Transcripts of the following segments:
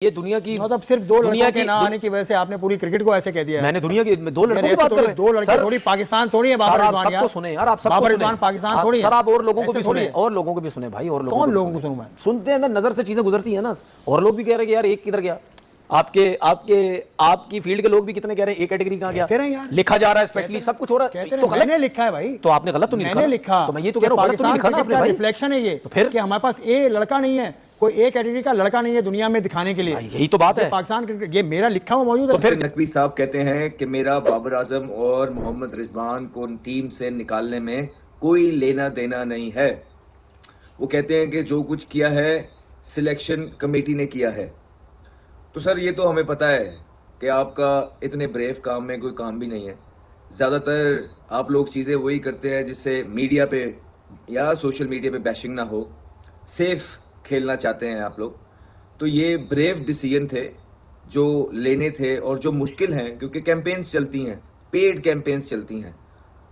ये दुनिया की मतलब सिर्फ दो लड़कों के ना आने की वजह से आपने पूरी क्रिकेट को ऐसे कह दिया है। मैंने दुनिया की दो लड़कों की बात कर रहे हैं। दो लड़के थोड़ी पाकिस्तान थोड़ी है बाबर रिजवान यार। सुने यार, आप सबको बाबर रिजवान पाकिस्तान थोड़ी है। सर आप और लोगों को भी सुने, और लोगों को भी सुने भाई, और कौन लोगों को सुनूं मैं? सुनते हैं ना, नजर से चीजें गुजरती है ना, और लोग भी कह रहे हैं यार एक किधर गया, आपकी फील्ड के लोग भी कितने कह रहे हैं एक कैटेगरी कहां गया, लिखा जा रहा है स्पेशली, सब कुछ हो रहा है। तो मैंने लिखा है भाई, तो आपने गलत तो नहीं लिखा, तो मैं ये तो कह रहा हूं गलत तो नहीं लिखा ना आपने भाई। रिफ्लेक्शन है ये, तो फिर कि हमारे पास ए लड़का नहीं है, कोई एक कैटेगरी का लड़का नहीं है दुनिया में दिखाने के लिए, यही तो बात है। पाकिस्तान क्रिकेट ये मेरा लिखा हुआ मौजूद है। तो फिर नकवी साहब कहते हैं कि मेरा बाबर आजम और मोहम्मद रिजवान को टीम से निकालने में कोई लेना देना नहीं है। वो कहते हैं कि जो कुछ किया है सिलेक्शन कमेटी ने किया है। तो सर ये तो हमें पता है कि आपका इतने ब्रेव काम में कोई काम भी नहीं है। ज़्यादातर आप लोग चीज़ें वही करते हैं जिससे मीडिया पे या सोशल मीडिया पे बैशिंग ना हो, सेफ खेलना चाहते हैं आप लोग। तो ये ब्रेव डिसीजन थे जो लेने थे और जो मुश्किल हैं, क्योंकि कैंपेन्स चलती हैं, पेड कैंपेन्स चलती हैं।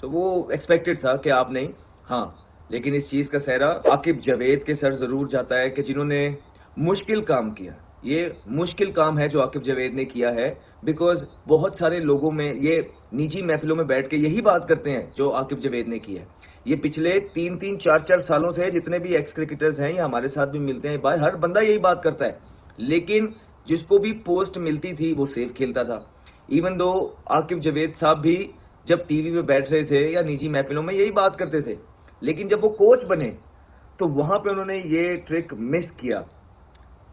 तो वो एक्सपेक्टेड था कि आप नहीं, हाँ, लेकिन इस चीज़ का सहरा आकिब जावेद के सर ज़रूर जाता है कि जिन्होंने मुश्किल काम किया। ये मुश्किल काम है जो आकिब जावेद ने किया है, बिकॉज बहुत सारे लोगों में ये निजी महफिलों में बैठ के यही बात करते हैं जो आकिब जावेद ने की है। ये पिछले 3-3, 4-4 सालों से जितने भी एक्स क्रिकेटर्स हैं या हमारे साथ भी मिलते हैं, भाई हर बंदा यही बात करता है, लेकिन जिसको भी पोस्ट मिलती थी वो सेफ खेलता था। इवन दो आकिब जावेद साहब भी जब टीवी पे बैठ रहे थे या निजी महफिलों में यही बात करते थे, लेकिन जब वो कोच बने तो वहां पे उन्होंने ये ट्रिक मिस किया।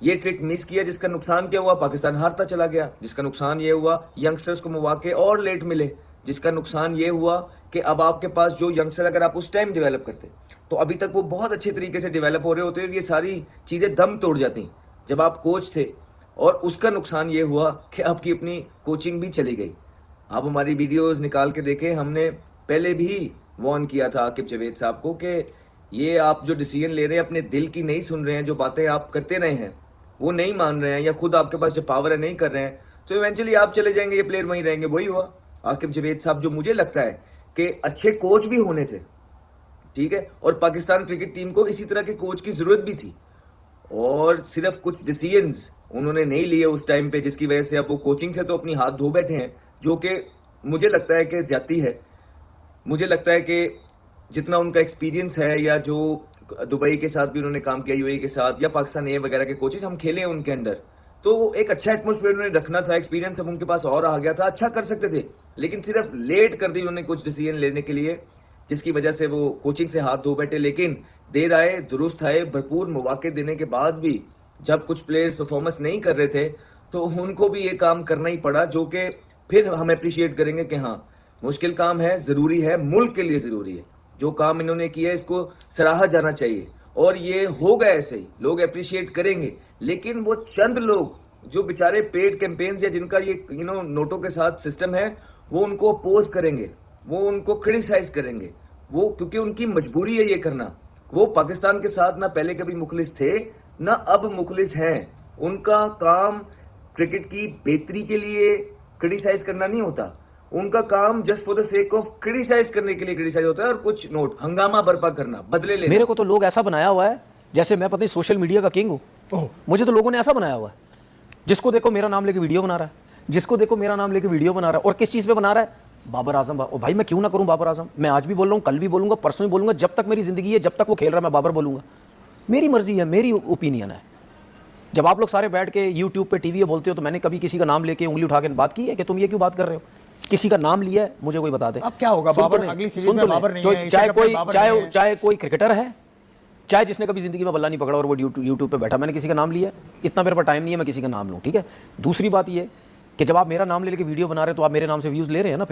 ये ट्रिक मिस किया जिसका नुकसान क्या हुआ, पाकिस्तान हारता चला गया। जिसका नुकसान ये हुआ यंगस्टर्स को मौके और लेट मिले। जिसका नुकसान ये हुआ कि अब आपके पास जो यंगस्टर अगर आप उस टाइम डेवलप करते तो अभी तक वो बहुत अच्छे तरीके से डेवलप हो रहे होते और ये सारी चीजें दम तोड़ जाती जब आप कोच थे। और उसका नुकसान ये हुआ कि आपकी अपनी कोचिंग भी चली गई। आप हमारी वीडियोस निकाल के देखें, हमने पहले भी वार्न किया था आकिब जावेद साहब को कि ये आप जो डिसीजन ले रहे हैं अपने दिल की नहीं सुन रहे हैं, जो बातें आप करते रहे हैं वो नहीं मान रहे हैं, या खुद आपके पास जो पावर है नहीं कर रहे हैं, तो इवेंचुअली आप चले जाएंगे, ये प्लेयर वहीं रहेंगे। वही हुआ। आकिब जावेद साहब जो मुझे लगता है कि अच्छे कोच भी होने थे, ठीक है, और पाकिस्तान क्रिकेट टीम को इसी तरह के कोच की जरूरत भी थी, और सिर्फ कुछ डिसीजंस उन्होंने नहीं लिए उस टाइम पे, जिसकी वजह से अब वो कोचिंग से तो अपनी हाथ धो बैठे हैं, जो कि मुझे लगता है कि ज्यादती है। मुझे लगता है कि जितना उनका एक्सपीरियंस है, या जो दुबई के साथ भी उन्होंने काम किया, यूएई के साथ, या पाकिस्तान ए वगैरह के कोचेज हम खेले हैं उनके अंडर, तो एक अच्छा एटमोस्फेयर उन्होंने रखना था। एक्सपीरियंस अब उनके पास और आ गया था, अच्छा कर सकते थे, लेकिन सिर्फ लेट कर दी उन्होंने कुछ डिसीजन लेने के लिए, जिसकी वजह से वो कोचिंग से हाथ धो बैठे। लेकिन देर आए दुरुस्त आए, भरपूर मौके देने के बाद भी जब कुछ प्लेयर्स परफॉर्मेंस नहीं कर रहे थे तो उनको भी ये काम करना ही पड़ा, जो कि फिर हम अप्रिशिएट करेंगे कि हाँ मुश्किल काम है, जरूरी है, मुल्क के लिए जरूरी है। जो काम इन्होंने किया है इसको सराहा जाना चाहिए, और ये होगा ऐसे ही, लोग अप्रिशिएट करेंगे। लेकिन वो चंद लोग जो बेचारे पेड कैंपेन्स या जिनका ये नोटों के साथ सिस्टम है, वो उनको अपोज करेंगे, वो उनको क्रिटिसाइज करेंगे, वो क्योंकि उनकी मजबूरी है ये करना। वो पाकिस्तान के साथ ना पहले कभी मुखलिस थे ना अब मुखलिस हैं। उनका काम क्रिकेट की बेहतरी के लिए क्रिटिसाइज करना नहीं होता, उनका काम just for the sake of criticize करने के लिए क्रिटिसाइज होता है, और कुछ नोट हंगामा बर्पा करना, बदले लेना। मेरे को तो लोग ऐसा बनाया हुआ है जैसे मैं पता नहीं सोशल मीडिया का किंग हूँ। मुझे तो लोगों ने ऐसा बनाया हुआ है, जिसको देखो मेरा नाम लेके वीडियो बना रहा है, जिसको देखो मेरा नाम लेके वीडियो बना रहा है। और किस चीज पे बना रहा है? बाबर आजम। भाई मैं क्यों ना करूं बाबर आजम? मैं आज भी बोल रहा हूं, कल भी बोलूंगा, परसों भी बोलूंगा, जब तक मेरी जिंदगी है, जब तक वो खेल रहा है मैं बाबर बोलूंगा। मेरी मर्जी है, मेरी ओपिनियन है। जब आप लोग सारे बैठ के यूट्यूब पे टीवी बोलते हो, तो मैंने कभी किसी का नाम लेके उंगली उठा के बात की है कि तुम ये क्यों बात कर रहे हो? किसी का नाम लिया है, मुझे कोई बता दे। अब क्या होगा? बाबर अगली सीरीज में बाबर नहीं है, चाहे कोई क्रिकेटर है, चाहे जिसने कभी जिंदगी में बल्ला नहीं पकड़ा और वो यूट्यूब पे बैठा, मैंने किसी का नाम लिया, इतना मेरे पास टाइम नहीं है मैं किसी का नाम लूँ, ठीक है। दूसरी बात ये कि जब आप मेरा नाम लेके वीडियो बना रहे हो तो आप मेरे नाम से व्यूज ले रहे हैं ना,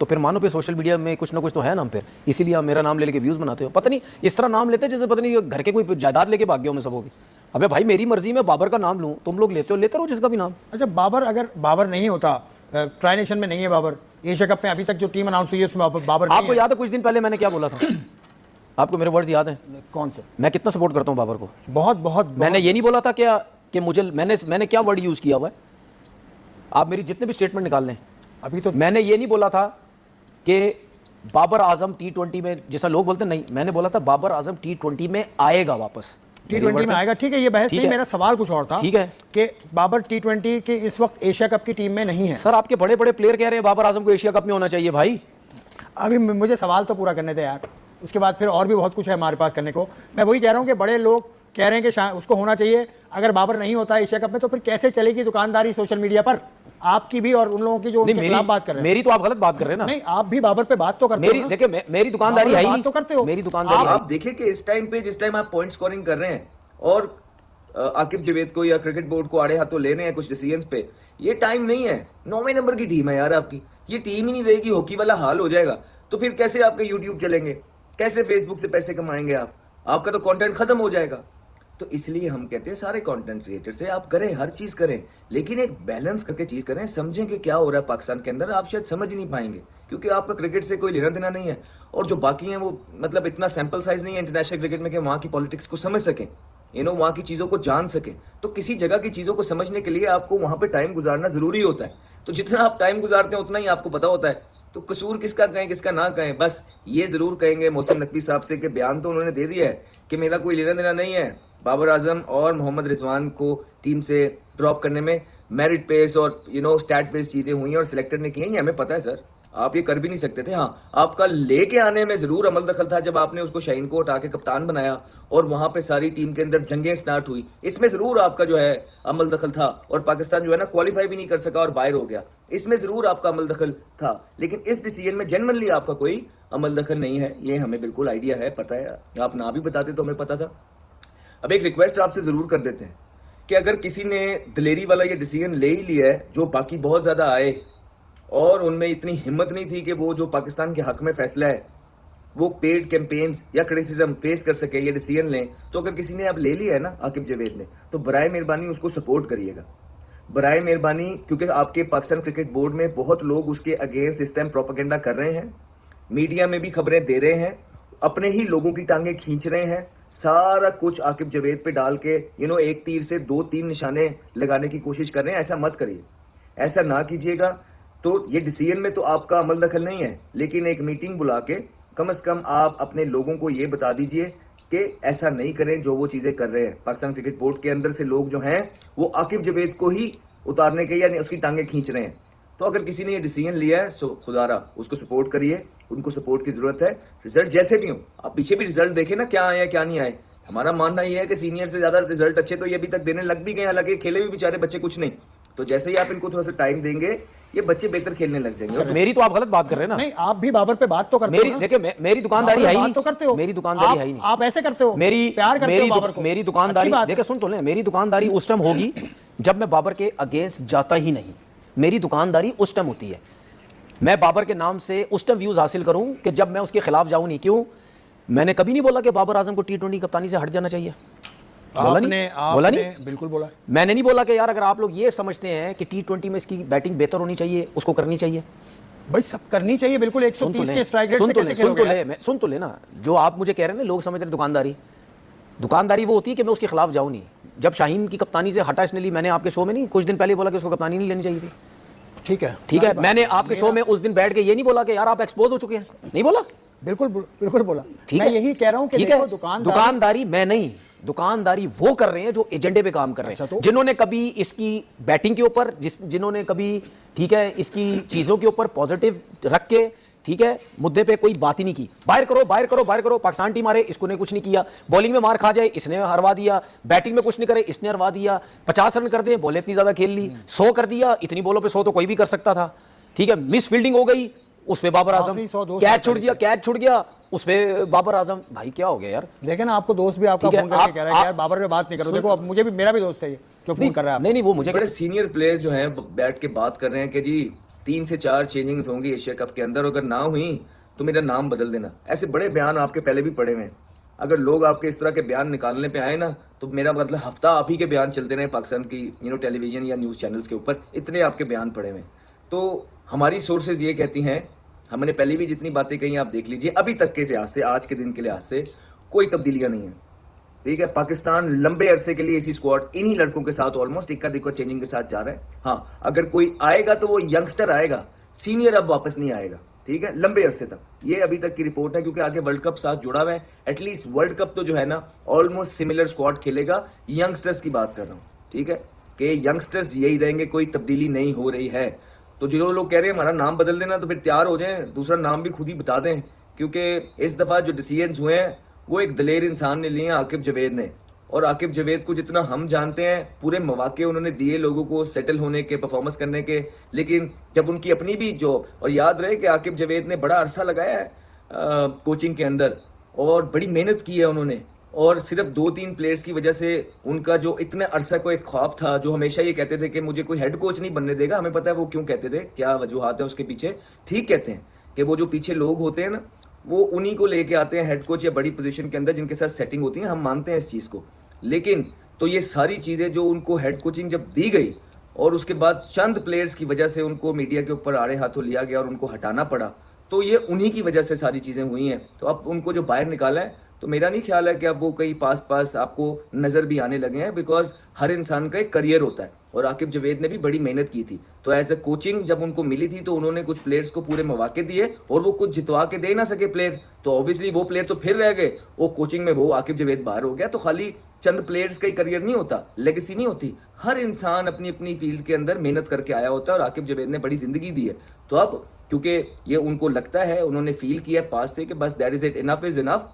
फिर मानो पे सोशल मीडिया में कुछ ना कुछ तो है ना, फिर इसीलिए आप मेरा नाम लेके व्यूज बनाते हो। पता नहीं इस तरह नाम लेते हैं जैसे पता नहीं घर के कोई जायदाद लेके भाग गए हो मैं सबों की। अबे भाई मेरी मर्जी में बाबर का नाम लूँ, तुम लोग लेते रहो जिसका भी नाम। अच्छा, बाबर अगर बाबर नहीं होता, ट्राई नेशन में नहीं है बाबर, एशिया कप में अभी तक जो टीम अनाउंस हुई है उसमें बाबर आपको याद है कुछ दिन पहले मैंने क्या बोला था? आपको मेरे वर्ड्स याद हैं? कौन से? मैं कितना सपोर्ट करता हूं बाबर को। बहुत। मैंने ये नहीं बोला था क्या कि मैंने क्या वर्ड यूज किया हुआ है? आप मेरी जितने भी स्टेटमेंट निकाल लें, अभी तो मैंने ये नहीं बोला था कि बाबर आजम T20 में, जैसा लोग बोलते नहीं, मैंने बोला था बाबर आजम T20 में आएगा वापस। T20 में आएगा। ठीक है, ये बहस ठीक नहीं, है। मेरा सवाल कुछ और था। ठीक है कि बाबर T20 के इस वक्त एशिया कप की टीम में नहीं है। सर, आपके बड़े बड़े प्लेयर कह रहे हैं बाबर आजम को एशिया कप में होना चाहिए भाई। अभी मुझे सवाल तो पूरा करने दे यार, उसके बाद फिर और भी बहुत कुछ है हमारे पास करने को। मैं वही कह रहा हूँ कि बड़े लोग कह रहे हैं कि उसको होना चाहिए। अगर बाबर नहीं होता है एशिया कप में तो फिर कैसे चलेगी दुकानदारी सोशल मीडिया पर, आपकी भी और उन लोगों की जो उनके खिलाफ बात कर रहे हैं। मेरी तो आप गलत बात कर रहे हैं ना। नहीं, आप भी बाबर पे बात तो करते हो। देखिए मेरी दुकानदारी है ही बात तो करते हो। मेरी दुकानदारी है। आप देखिए कि इस टाइम पे जिस टाइम आप पॉइंट स्कोरिंग कर रहे हैं और आकिब जावेद को या क्रिकेट बोर्ड को आड़े हाथों ले रहे हैं कुछ डिसीजंस पे, ये टाइम नहीं है। 9वें नंबर की टीम है यार आपकी, ये टीम ही नहीं रहेगी, हॉकी वाला हाल हो जाएगा। तो फिर कैसे आपके यूट्यूब चलेंगे, कैसे फेसबुक से पैसे कमाएंगे आप, आपका तो कंटेंट खत्म हो जाएगा। तो इसलिए हम कहते हैं सारे कंटेंट क्रिएटर से आप करें, हर चीज करें, लेकिन एक बैलेंस करके चीज करें, समझें कि क्या हो रहा है पाकिस्तान के अंदर। आप शायद समझ ही नहीं पाएंगे क्योंकि आपका क्रिकेट से कोई लेना देना नहीं है, और जो बाकी हैं वो मतलब इतना सैंपल साइज नहीं है इंटरनेशनल क्रिकेट में कि वहां की पॉलिटिक्स को समझ सकें, वहां की चीजों को जान सकें। तो किसी जगह की चीजों को समझने के लिए आपको वहां पे टाइम गुजारना जरूरी होता है। तो जितना आप टाइम गुजारते हैं उतना ही आपको पता होता है। तो कसूर किसका कहें किसका ना कहें, बस ये जरूर कहेंगे मोहसिन नकवी साहब से कि बयान तो उन्होंने दे दिया है कि मेरा कोई लेना देना नहीं है बाबर आजम और मोहम्मद रिजवान को टीम से ड्रॉप करने में। मेरिट बेस और स्टैट बेस्ड चीजें हुई हैं और सिलेक्टर ने की हैं, ये हमें पता है सर, आप ये कर भी नहीं सकते थे। हाँ, आपका लेके आने में जरूर अमल दखल था जब आपने उसको शाहीन को हटा के कप्तान बनाया और वहां पे सारी टीम के अंदर जंगें स्टार्ट हुई, इसमें जरूर आपका जो है अमल दखल था और पाकिस्तान जो है ना क्वालिफाई भी नहीं कर सका और बाहर हो गया, इसमें जरूर आपका अमल दखल था। लेकिन इस डिसीजन में जनरली आपका कोई अमल दखल नहीं है, ये हमें बिल्कुल आइडिया है, पता है। आप ना भी बताते तो हमें पता था। अब एक रिक्वेस्ट आपसे जरूर कर देते हैं कि अगर किसी ने दिलेरी वाला ये डिसीजन ले ही लिया है, जो बाकी बहुत ज्यादा आए और उनमें इतनी हिम्मत नहीं थी कि वो जो पाकिस्तान के हक में फैसला है वो पेड कैंपेन्स या क्रिटिसिज्म फेस कर सके, ये डिसीजन लें। तो अगर किसी ने अब ले लिया है ना आकिब जावेद ने, तो बराए मेहरबानी उसको सपोर्ट करिएगा, बराए मेहरबानी, क्योंकि आपके पाकिस्तान क्रिकेट बोर्ड में बहुत लोग उसके अगेंस्ट इस टाइम प्रोपेगेंडा कर रहे हैं, मीडिया में भी खबरें दे रहे हैं, अपने ही लोगों की टांगे खींच रहे हैं, सारा कुछ आकिब जावेद पे डाल के एक तीर से 2-3 निशाने लगाने की कोशिश कर रहे हैं। ऐसा मत करिए, ऐसा ना कीजिएगा। तो ये डिसीजन में तो आपका अमल दखल नहीं है, लेकिन एक मीटिंग बुला के कम से कम आप अपने लोगों को ये बता दीजिए कि ऐसा नहीं करें जो वो चीजें कर रहे हैं। पाकिस्तान क्रिकेट बोर्ड के अंदर से लोग जो हैं वो आकिब जावेद को ही उतारने के या उसकी टांगे खींच रहे हैं। तो अगर किसी ने ये डिसीजन लिया है, सो खुदारा उसको सपोर्ट करिए, उनको सपोर्ट की जरूरत है। रिजल्ट जैसे भी हो, आप पीछे भी रिजल्ट देखें ना, क्या आए क्या नहीं आए। हमारा मानना यह है कि सीनियर से ज्यादा रिजल्ट अच्छे तो ये अभी तक देने लग भी गए, हालांकि खेले भी बेचारे बच्चे कुछ नहीं। तो जैसे ही आप इनको थोड़ा सा टाइम देंगे, ये बच्चे बेहतर खेलने लग जाएंगे। मेरी तो आप गलत बात कर रहे हैं ना। नहीं, आप भी बाबर पे बात तो करते हो। देखिए मेरी दुकानदारी है ही नहीं, तो करते हो, मेरी दुकानदारी है ही नहीं। आप ऐसे करते हो, मेरी प्यार करते हो बाबर को। मेरी दुकानदारी, देखिए सुन तो ले, मेरी दुकानदारी उस टाइम होगी जब मैं बाबर के अगेंस्ट जाता ही नहीं। मेरी दुकानदारी उस टाइम होती है, मैं बाबर के नाम से उस टाइम व्यूज हासिल करूं कि जब मैं उसके खिलाफ जाऊं नहीं। क्यों? मैंने कभी नहीं बोला कि बाबर आजम को T20 कप्तानी से हट जाना चाहिए, बोला नहीं, बिल्कुल बोला। मैंने नहीं बोला कि यार अगर आप लोग ये समझते हैं कि T20 में इसकी बैटिंग बेहतर होनी चाहिए, उसको करनी चाहिए। भाई सब करनी चाहिए बिल्कुल। 130 के स्ट्राइक रेट से कैसे खेलोगे? सुन तो लेना, जो आप मुझे कह रहे हैं ना, लोग समझ रहे दुकानदारी वो होती है कि मैं उसके खिलाफ जाऊं नहीं। जब शाहीन की कप्तानी से हटा इसने ली, मैंने आपके शो में नहीं कुछ दिन पहले बोला कि उसको कप्तानी नहीं लेनी चाहिए थी। ठीक है, मैंने आपके शो में उस दिन बैठ के ये नहीं बोला कि यार आप एक्सपोज हो चुके हैं, नहीं बोला। बिल्कुल बोला। ठीक मैं है, यही कह रहा हूं कि ठीक है, दुकानदारी मैं नहीं, दुकानदारी वो कर रहे हैं जो एजेंडे पे काम कर रहे हैं, जिन्होंने कभी इसकी बैटिंग के ऊपर, जिन्होंने कभी ठीक है इसकी चीजों के ऊपर पॉजिटिव रख के ठीक है मुद्दे पे कोई बात ही नहीं की। बाहर करो, पाकिस्तान टीम हारे, इसको ने कुछ नहीं किया, बॉलिंग में मार खा जाए इसने हरवा दिया, बैटिंग में कुछ नहीं करे इसने हरवा दिया, 50 रन कर दे, बॉलें इतनी ज्यादा खेल ली, 100 कर दिया, इतनी बॉलों पे 100 तो कोई भी कर सकता था। ठीक है, मिस फील्डिंग हो गई, उस पे बाबर आजम, कैच छुड़ गया उस पे बाबर आजम। भाई क्या हो गया यार? लेकिन ना आपको दोस्त भी आपका फोन करके कह रहा है यार बाबर पे बात नहीं करो। देखो अब मुझे भी, मेरा भी दोस्त है ये जो फोन कर रहा है। नहीं वो मुझे, बड़े सीनियर प्लेयर्स जो हैं बैठ के बात कर रहे हैं कि जी 3 से 4 चेंजिंग्स होंगी एशिया कप के अंदर, अगर ना हुई तो मेरा नाम बदल देना। ऐसे बड़े बयान आपके पहले भी पड़े हुए हैं। अगर लोग आपके इस तरह के बयान निकालने पे आए ना, तो मेरा मतलब हफ्ता आप ही के बयान चलते रहे पाकिस्तान की टेलीविजन या न्यूज चैनल्स के ऊपर, इतने आपके बयान पड़े हुए। तो हमारी सोर्सेज ये कहती हैं, हमने पहले भी जितनी बातें कही आप देख लीजिए, अभी तक के लिहाज से, आज के दिन के लिहाज से कोई तब्दीलियां नहीं है। ठीक है, पाकिस्तान लंबे अरसे के लिए इसी स्क्वाड इन्हीं लड़कों के साथ ऑलमोस्ट इक्का दिक्का चेंजिंग के साथ जा रहा है। हाँ, अगर कोई आएगा तो वो यंगस्टर आएगा, सीनियर अब वापस नहीं आएगा। ठीक है, लंबे अरसे तक। ये अभी तक की रिपोर्ट है, क्योंकि आगे वर्ल्ड कप साथ जुड़ा हुआ है। एटलीस्ट वर्ल्ड कप तो जो है ना ऑलमोस्ट सिमिलर स्क्वाड खेलेगा। यंगस्टर्स की बात कर रहा हूँ, ठीक है, कि यंगस्टर्स यही रहेंगे, कोई तब्दीली नहीं हो रही है। तो जो लोग कह रहे हैं हमारा नाम बदल देना, तो फिर तैयार हो जाएं, दूसरा नाम भी खुद ही बता दें, क्योंकि इस दफा जो डिसीजंस हुए हैं वो एक दलेर इंसान ने लिए हैं, आकिब जावेद ने। और आकिब जावेद को जितना हम जानते हैं, पूरे मौके उन्होंने दिए लोगों को सेटल होने के, परफॉर्मेंस करने के, लेकिन जब उनकी अपनी भी जो, और याद रहे कि आकिब जावेद ने बड़ा अरसा लगाया है कोचिंग के अंदर और बड़ी मेहनत की है उन्होंने, और सिर्फ 2-3 प्लेयर्स की वजह से उनका जो इतने अरसा को एक ख्वाब था, जो हमेशा ये कहते थे कि मुझे कोई हेड कोच नहीं बनने देगा, हमें पता है वो क्यों कहते थे, क्या वजूहात है उसके पीछे। ठीक कहते हैं कि वो जो पीछे लोग होते हैं ना, वो उन्हीं को लेके आते हैं हेड कोच या बड़ी पोजीशन के अंदर जिनके साथ सेटिंग होती है, हम मानते हैं इस चीज़ को। लेकिन तो ये सारी चीज़ें जो उनको हेड कोचिंग जब दी गई और उसके बाद चंद प्लेयर्स की वजह से उनको मीडिया के ऊपर आड़े हाथों लिया गया और उनको हटाना पड़ा, तो ये उन्हीं की वजह से सारी चीज़ें हुई हैं। तो अब उनको जो बाहर निकाला है, तो मेरा नहीं ख्याल है कि अब वो कहीं पास आपको नज़र भी आने लगे हैं, बिकॉज हर इंसान का एक करियर होता है और आकिब जावेद ने भी बड़ी मेहनत की थी। तो एज ए कोचिंग जब उनको मिली थी तो उन्होंने कुछ प्लेयर्स को पूरे मौके दिए और वो कुछ जितवा के दे ना सके प्लेयर, तो ऑब्वियसली वो प्लेयर तो फिर रह गए, वो कोचिंग में वो आकिब जावेद बाहर हो गया। तो खाली चंद प्लेयर्स का ही करियर नहीं होता, लेगेसी नहीं होती, हर इंसान अपनी अपनी फील्ड के अंदर मेहनत करके आया होता है और आकिब जावेद ने बड़ी जिंदगी दी है। तो अब क्योंकि ये उनको लगता है, उन्होंने फील किया पास से कि बस that is it, enough is enough,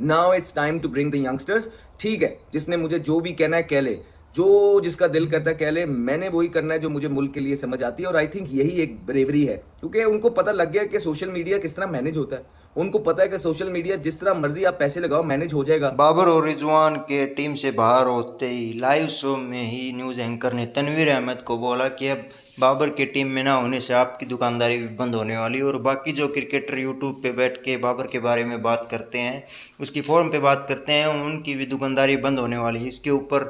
now it's time to bring the youngsters. ठीक है, जिसने मुझे जो भी कहना है कह ले, जो जिसका दिल करता है कह ले, मैंने वही करना है जो मुझे मुल्क के लिए समझ आती है। और आई थिंक यही एक ब्रेवरी है, क्योंकि उनको पता लग गया कि सोशल मीडिया किस तरह मैनेज होता है। उनको पता है कि सोशल मीडिया जिस तरह मर्जी आप पैसे लगाओ मैनेज हो जाएगा। बाबर और रिजवान के टीम से बाहर होते ही लाइव शो में ही न्यूज़ एंकर ने तनवीर अहमद को बोला कि अब बाबर की टीम में ना होने से आपकी दुकानदारी भी बंद होने वाली, और बाकी जो क्रिकेटर यूट्यूब पे बैठ के बाबर के बारे में बात करते हैं, उसकी फॉर्म पे बात करते हैं, उनकी भी दुकानदारी बंद होने वाली है। इसके ऊपर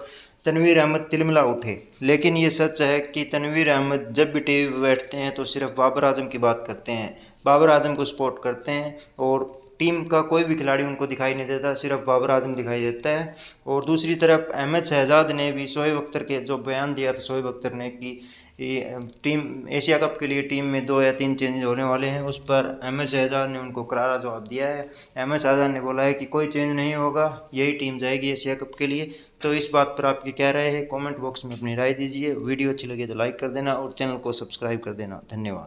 तनवीर अहमद तिलमिला उठे। लेकिन ये सच है कि तनवीर अहमद जब भी टीवी पे बैठते हैं तो सिर्फ बाबर आजम की बात करते हैं, बाबर आजम को सपोर्ट करते हैं, और टीम का कोई भी खिलाड़ी उनको दिखाई नहीं देता, सिर्फ बाबर आजम दिखाई देता है। और दूसरी तरफ अहमद शहजाद ने भी शोएब अख्तर के जो बयान दिया था शोएब अख्तर ने कि टीम एशिया कप के लिए टीम में 2 या 3 चेंज होने वाले हैं, उस पर अहमद शहजाद ने उनको करारा जवाब दिया है। अहमद शहजाद ने बोला है कि कोई चेंज नहीं होगा, यही टीम जाएगी एशिया कप के लिए। तो इस बात पर आपकी क्या राय है, कमेंट बॉक्स में अपनी राय दीजिए। वीडियो अच्छी लगी तो लाइक कर देना और चैनल को सब्सक्राइब कर देना। धन्यवाद।